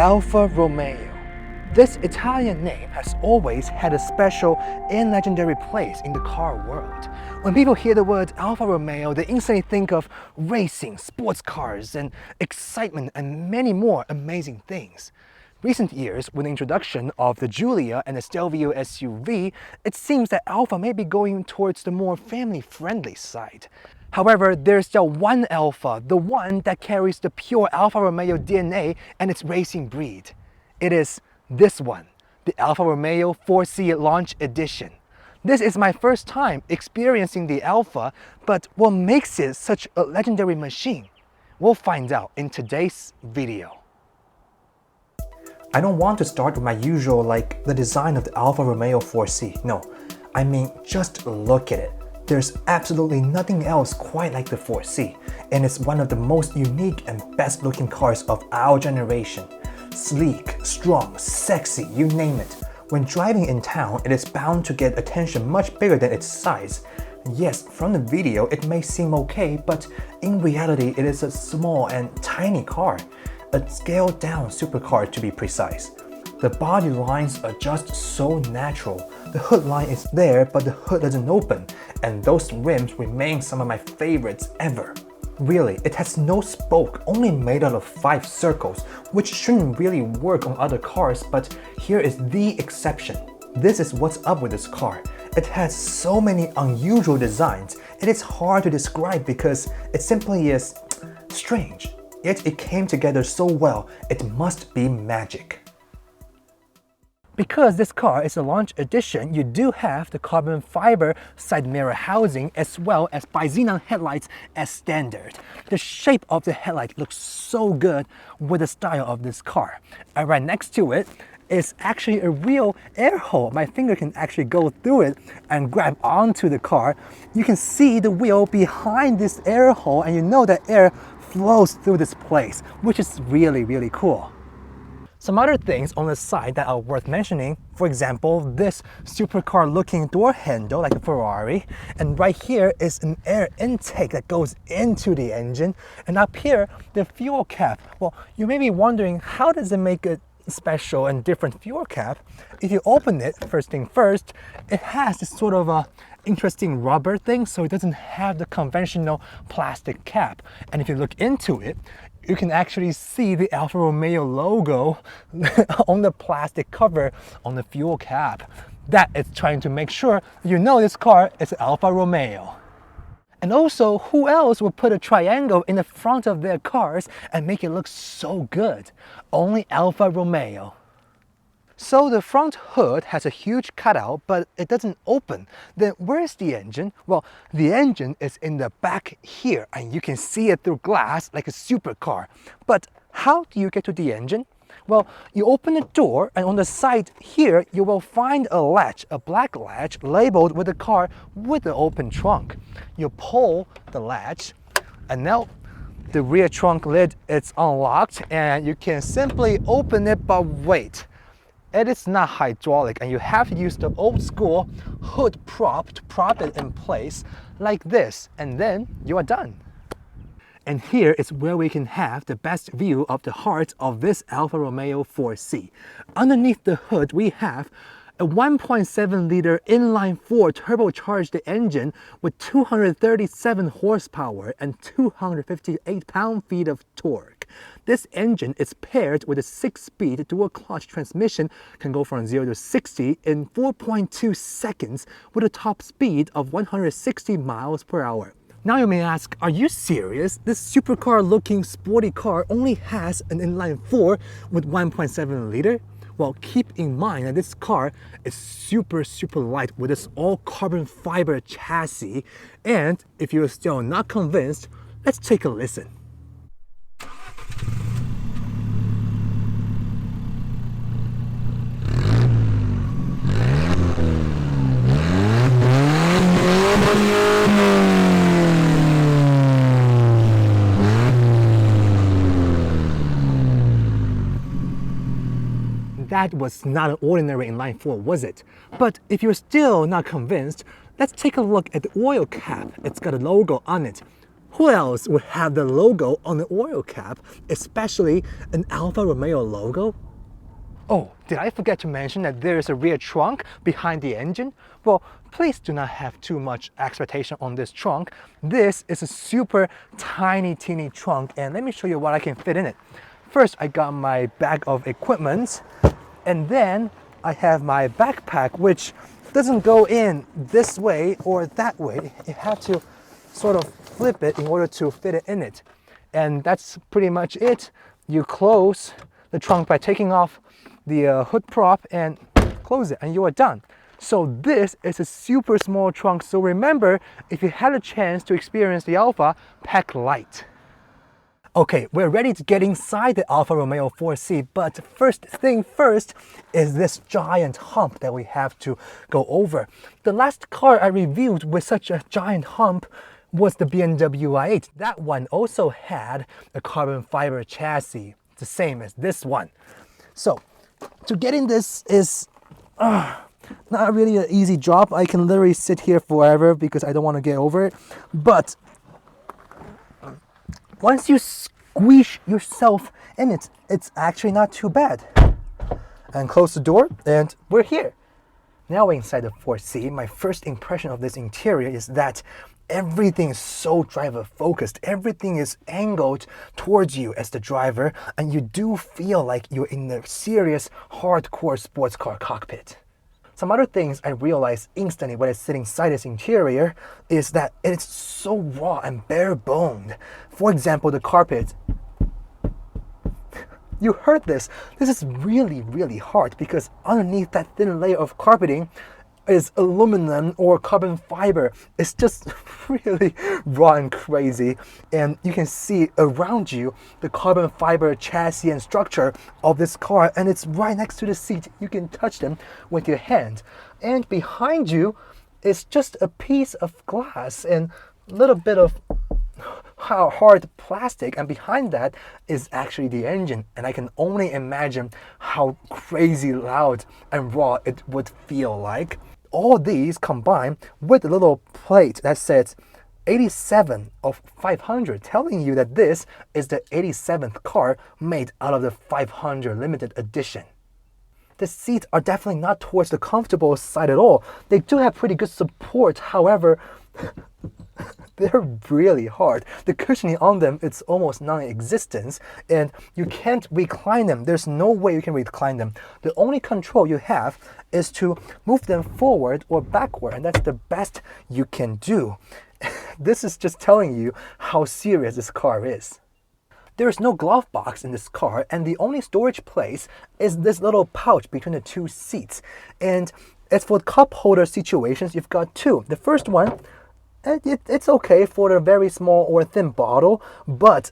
Alfa Romeo. This Italian name has always had a special and legendary place in the car world. When people hear the word Alfa Romeo, they instantly think of racing, sports cars, and excitement, and many more amazing things. Recent years, with the introduction of the Giulia and the Stelvio SUV, it seems that Alfa may be going towards the more family-friendly side. However, there's still one Alfa, the one that carries the pure Alfa Romeo DNA and its racing breed. It is this one, the Alfa Romeo 4C Launch Edition. This is my first time experiencing the Alfa, but what makes it such a legendary machine? We'll find out in today's video. I don't want to start with my usual, like the design of the Alfa Romeo 4C. No, I mean just look at it. There's absolutely nothing else quite like the 4C, and it's one of the most unique and best looking cars of our generation. Sleek, strong, sexy, you name it. When driving in town, it is bound to get attention much bigger than its size. Yes, from the video it may seem okay, but in reality it is a small and tiny car. A scaled down supercar to be precise. The body lines are just so natural. The hood line is there, but the hood doesn't open, and those rims remain some of my favorites ever. Really, it has no spoke, only made out of 5 circles, which shouldn't really work on other cars, but here is the exception. This is what's up with this car. It has so many unusual designs, it is hard to describe because it simply is strange. Yet it came together so well, it must be magic. Because this car is a launch edition, you do have the carbon fiber side mirror housing as well as bi-xenon headlights as standard. The shape of the headlight looks so good with the style of this car. And right next to it is actually a real air hole. My finger can actually go through it and grab onto the car. You can see the wheel behind this air hole, and you know that air flows through this place, which is really cool. Some other things on the side that are worth mentioning, for example, this supercar looking door handle like a Ferrari, and right here is an air intake that goes into the engine, and up here the fuel cap. Well, you may be wondering, how does it make a special and different fuel cap? If you open it, first thing first, it has this sort of a interesting rubber thing, so it doesn't have the conventional plastic cap. And if you look into it, you can actually see the Alfa Romeo logo on the plastic cover on the fuel cap. That is trying to make sure you know this car is Alfa Romeo. And also, who else would put a triangle in the front of their cars and make it look so good? Only Alfa Romeo. So the front hood has a huge cutout, but it doesn't open. Then where's the engine? Well, the engine is in the back here, and you can see it through glass like a supercar. But how do you get to the engine? Well, you open the door, and on the side here, you will find a latch, a black latch labeled with the car with the open trunk. You pull the latch, and now the rear trunk lid is unlocked, and you can simply open it, but wait. It is not hydraulic, and you have to use the old school hood prop to prop it in place like this, and then you are done. And here is where we can have the best view of the heart of this Alfa Romeo 4C. Underneath the hood we have a 1.7-liter inline-4 turbocharged engine with 237 horsepower and 258 pound-feet of torque. This engine is paired with a 6-speed dual-clutch transmission, can go from 0 to 60 in 4.2 seconds with a top speed of 160 miles per hour. Now you may ask, are you serious? This supercar-looking sporty car only has an inline-4 with 1.7 liter? Well, keep in mind that this car is super light with this all carbon fiber chassis. And if you're still not convinced, let's take a listen. That was not an ordinary inline-4, was it? But if you're still not convinced, let's take a look at the oil cap. It's got a logo on it. Who else would have the logo on the oil cap, especially an Alfa Romeo logo? Oh, did I forget to mention that there is a rear trunk behind the engine? Well, please do not have too much expectation on this trunk. This is a super tiny, teeny trunk, and let me show you what I can fit in it. First, I got my bag of equipment, and then I have my backpack, which doesn't go in this way or that way. You have to sort of flip it in order to fit it in it. And that's pretty much it. You close the trunk by taking off the hood prop and close it, and you are done. So this is a super small trunk. So remember, if you had a chance to experience the Alfa, pack light. Okay, we're ready to get inside the Alfa Romeo 4C, but first thing first is this giant hump that we have to go over. The last car I reviewed with such a giant hump was the BMW i8. That one also had a carbon fiber chassis, the same as this one. So to get in this is not really an easy job. I can literally sit here forever because I don't want to get over it. But once you squeeze yourself in it, it's actually not too bad. And close the door, and we're here. Now we're inside the 4C. My first impression of this interior is that everything is so driver focused. Everything is angled towards you as the driver, and you do feel like you're in a serious hardcore sports car cockpit. Some other things I realized instantly when I sit inside this interior is that it's so raw and bare boned. For example, the carpet. You heard this. This is really, really hard because underneath that thin layer of carpeting is aluminum or carbon fiber. It's just really raw and crazy, and you can see around you the carbon fiber chassis and structure of this car, and it's right next to the seat. You can touch them with your hand, and behind you is just a piece of glass and a little bit of hard plastic, and behind that is actually the engine, and I can only imagine how crazy loud and raw it would feel like. All these combined with a little plate that says 87 of 500, telling you that this is the 87th car made out of the 500 limited edition. The seats are definitely not towards the comfortable side at all. They do have pretty good support, however, they're really hard. The cushioning on them, it's almost non-existent, and you can't recline them. There's no way you can recline them. The only control you have is to move them forward or backward, and that's the best you can do. This is just telling you how serious this car is. There is no glove box in this car, and the only storage place is this little pouch between the two seats. And as for cup holder situations, you've got two. The first one, it's okay for the very small or thin bottle, but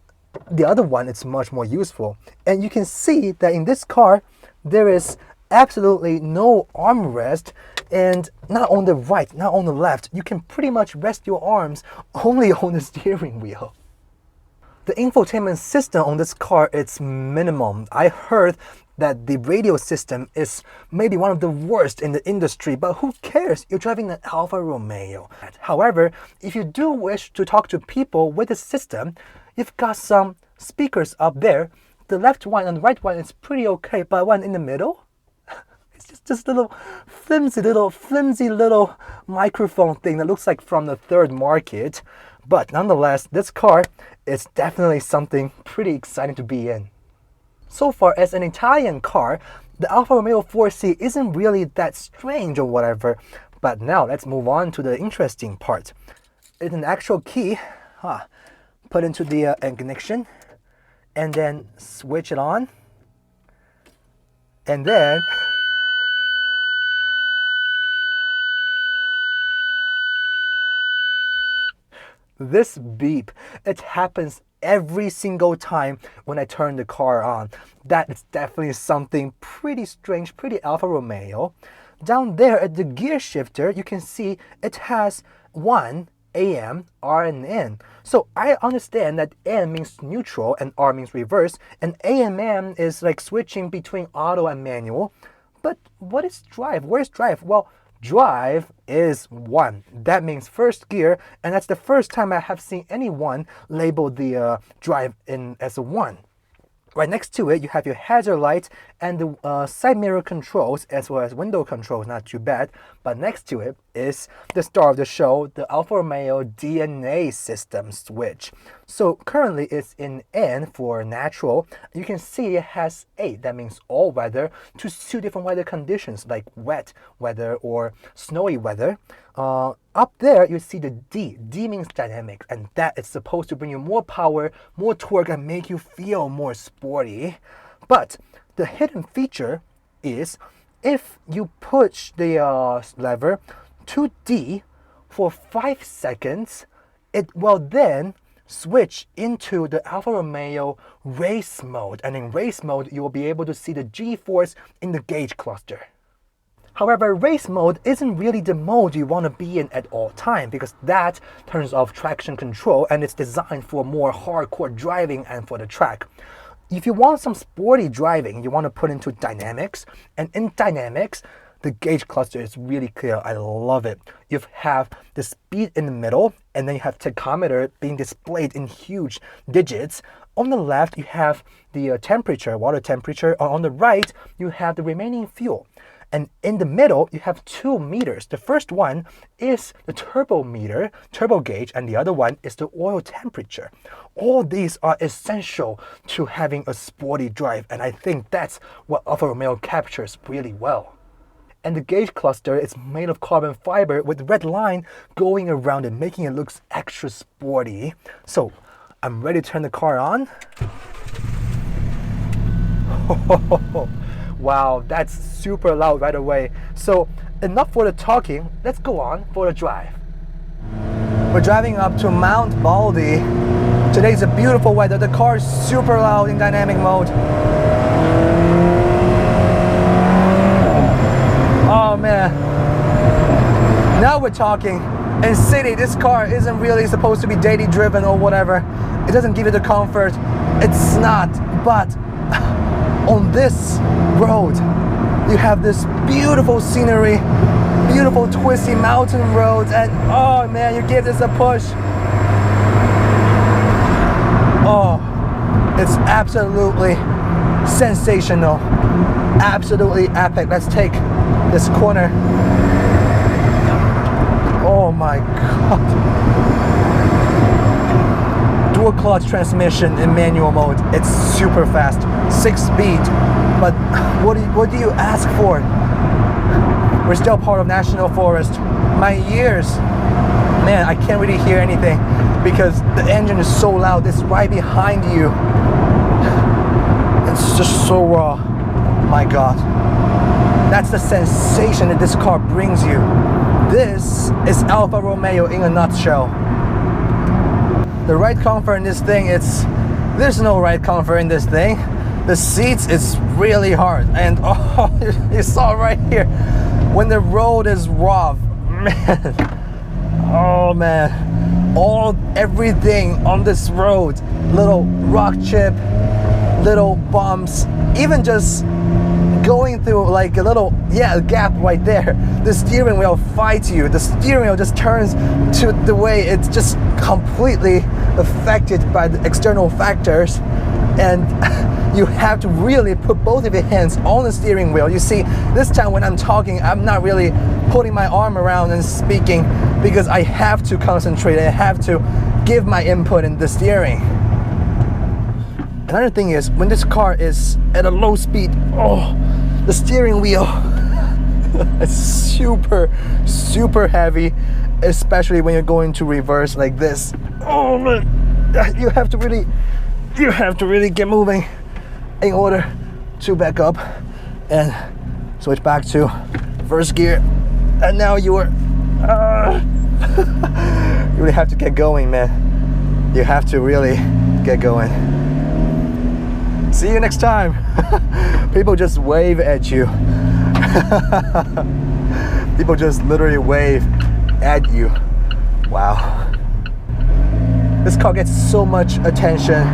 the other one is much more useful. And you can see that in this car, there is absolutely no armrest, and not on the right, not on the left. You can pretty much rest your arms only on the steering wheel. The infotainment system on this car, it's minimum. I heard that the radio system is maybe one of the worst in the industry, but who cares? You're driving an Alfa Romeo. However, if you do wish to talk to people with the system, you've got some speakers up there. The left one and the right one is pretty okay, but one in the middle, it's just this little flimsy little microphone thing that looks like from the third market. But nonetheless, this car is definitely something pretty exciting to be in. So far, as an Italian car, the Alfa Romeo 4C isn't really that strange or whatever. But now let's move on to the interesting part. It's an actual key, put into the ignition, and then switch it on, and then this beep, it happens every single time when I turn the car on. That is definitely something pretty strange, pretty Alfa Romeo. Down there at the gear shifter, you can see it has one AM, R, and N. So I understand that N means neutral and R means reverse, and AM is like switching between auto and manual. But what is drive? Where's drive? Well, drive is 1. That means first gear, and that's the first time I have seen anyone label the drive in as a 1. Right next to it, you have your hazard light and the side mirror controls as well as window controls, not too bad. But next to it is the star of the show, the Alfa Romeo DNA system switch. So currently it's in N for natural. You can see it has 8, that means all weather, to suit different weather conditions like wet weather or snowy weather. Up there you see the D. D means dynamic, and that is supposed to bring you more power, more torque, and make you feel more sporty. But the hidden feature is if you push the lever to D for 5 seconds, it will then switch into the Alfa Romeo race mode. And in race mode, you will be able to see the G-force in the gauge cluster. However, race mode isn't really the mode you want to be in at all time, because that turns off traction control and it's designed for more hardcore driving and for the track. If you want some sporty driving, you want to put into dynamics, and in dynamics, the gauge cluster is really clear. I love it. You have the speed in the middle, and then you have tachometer being displayed in huge digits. On the left, you have the temperature, water temperature. On the right, you have the remaining fuel. And in the middle, you have 2 meters. The first one is the turbo meter, turbo gauge, and the other one is the oil temperature. All these are essential to having a sporty drive, and I think that's what Alfa Romeo captures really well. And the gauge cluster is made of carbon fiber with the red line going around it, making it look extra sporty. So I'm ready to turn the car on. Wow, that's super loud right away. So enough for the talking, let's go on for the drive. We're driving up to Mount Baldy. Today's a beautiful weather. The car is super loud in dynamic mode. Oh man. Now we're talking. In city, this car isn't really supposed to be daily driven or whatever. It doesn't give you the comfort. It's not, but on this road, you have this beautiful scenery, beautiful twisty mountain roads, and oh man, you give this a push. Oh, it's absolutely sensational, absolutely epic. Let's take this corner. Oh my god. Dual clutch transmission in manual mode. It's super fast, 6-speed. But what do you ask for? We're still part of National Forest. My ears, man, I can't really hear anything because the engine is so loud. It's right behind you. It's just so raw. My god. That's the sensation that this car brings you. This is Alfa Romeo in a nutshell. The ride comfort in this thing, there's no ride comfort in this thing. The seats is really hard, and oh, you saw right here when the road is rough, man. Oh man, everything on this road, little rock chip, little bumps, even just going through like a little gap right there, the steering wheel fights you. The steering wheel just turns to the way it's just completely affected by the external factors, and you have to really put both of your hands on the steering wheel. You see, this time when I'm talking, I'm not really putting my arm around and speaking because I have to concentrate. I have to give my input in the steering. Another thing is, when this car is at a low speed, oh, the steering wheel is super heavy, especially when you're going to reverse like this. Oh man, you have to really get moving in order to back up and switch back to first gear. And now you really have to get going, man. You have to really get going. See you next time. People just wave at you. People just literally wave at you. Wow. This car gets so much attention,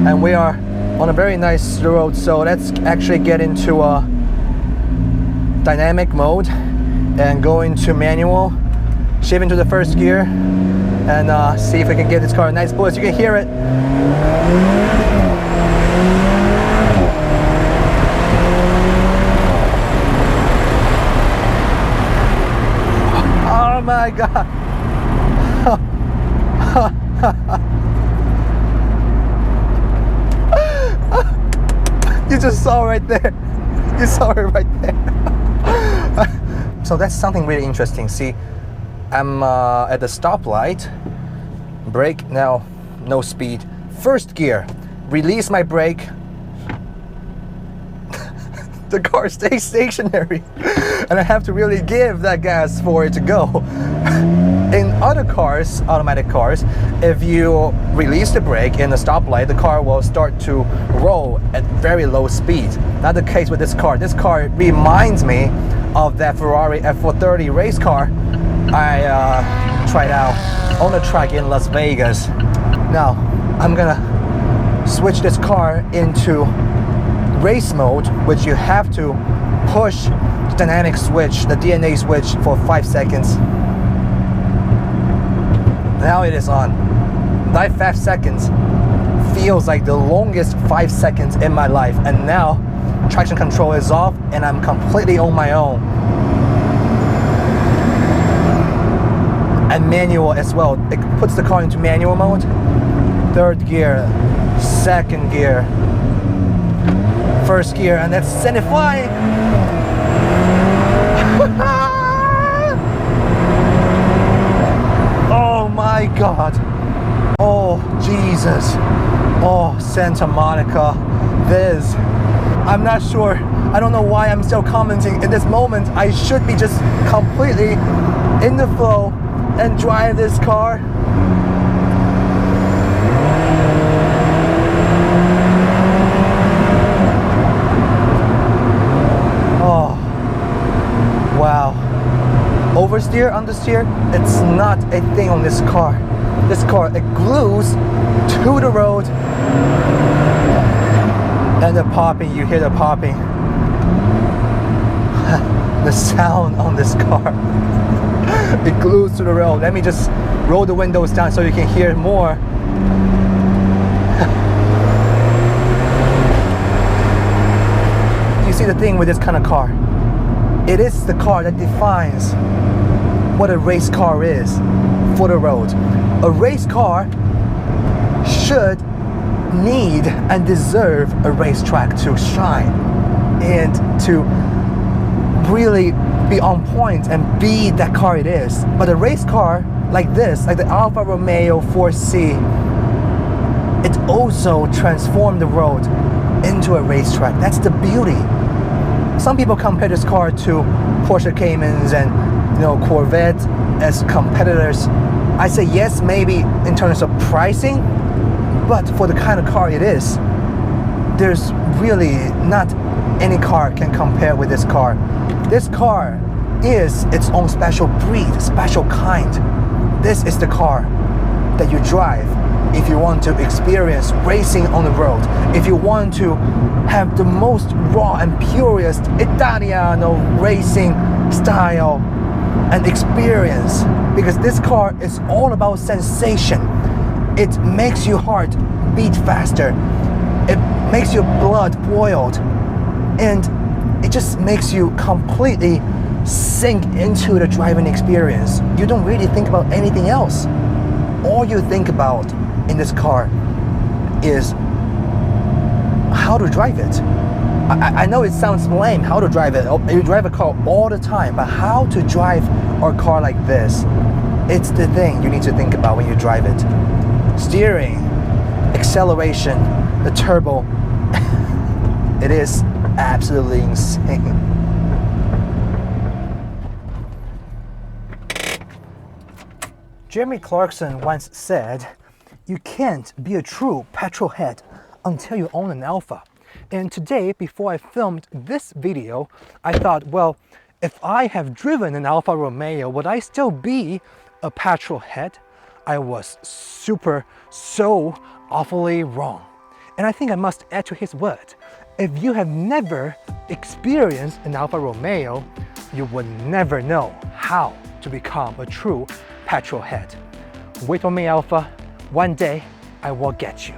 and we are on a very nice road, so let's actually get into a dynamic mode and go into manual, shift into the first gear, and see if we can get this car a nice boost. You can hear it. Oh my God. You just saw right there. You saw it right there. So that's something really interesting. See, I'm at the stoplight. Brake, now no speed. First gear, release my brake. The car stays stationary. And I have to really give that gas for it to go. In other cars, automatic cars, if you release the brake in the stoplight, the car will start to roll at very low speed. Not the case with this car. This car reminds me of that Ferrari F430 race car I tried out on the track in Las Vegas. Now, I'm gonna switch this car into race mode, which you have to push the dynamic switch, the DNA switch, for 5 seconds. Now it is on. That 5 seconds feels like the longest 5 seconds in my life. And now traction control is off and I'm completely on my own. And manual as well. It puts the car into manual mode. Third gear, second gear, first gear, and that's send it flying. Oh my God. Oh Jesus. Oh Santa Monica. This. I'm not sure. I don't know why I'm still commenting. In this moment, I should be just completely in the flow and drive this car. Oh, wow. Oversteer, understeer, it's not a thing on this car. This car, it glues to the road. And the popping, you hear the popping. The sound on this car. It glues to the road. Let me just roll the windows down so you can hear more. You see the thing with this kind of car? It is the car that defines what a race car is for the road. A race car should need and deserve a racetrack to shine and to really be on point and be that car it is. But a race car like this, like the Alfa Romeo 4C, it also transformed the road into a racetrack. That's the beauty. Some people compare this car to Porsche Caymans and Corvette as competitors. I say yes, maybe in terms of pricing, but for the kind of car it is, there's really not any car can compare with this car. This car is its own special breed, special kind. This is the car that you drive if you want to experience racing on the road, if you want to have the most raw and purest Italiano racing style and experience, because this car is all about sensation. It makes your heart beat faster, it makes your blood boiled, and it just makes you completely sink into the driving experience. You don't really think about anything else. All you think about in this car is how to drive it. I know it sounds lame, how to drive it. You drive a car all the time, but how to drive a car like this, it's the thing you need to think about when you drive it. Steering, acceleration, the turbo. It is absolutely insane. Jeremy Clarkson once said, you can't be a true petrolhead until you own an Alfa. And today, before I filmed this video, I thought, well, if I have driven an Alfa Romeo, would I still be a petrolhead? I was so awfully wrong. And I think I must add to his word. If you have never experienced an Alfa Romeo, you would never know how to become a true petrolhead. Wait for me, Alpha. One day, I will get you.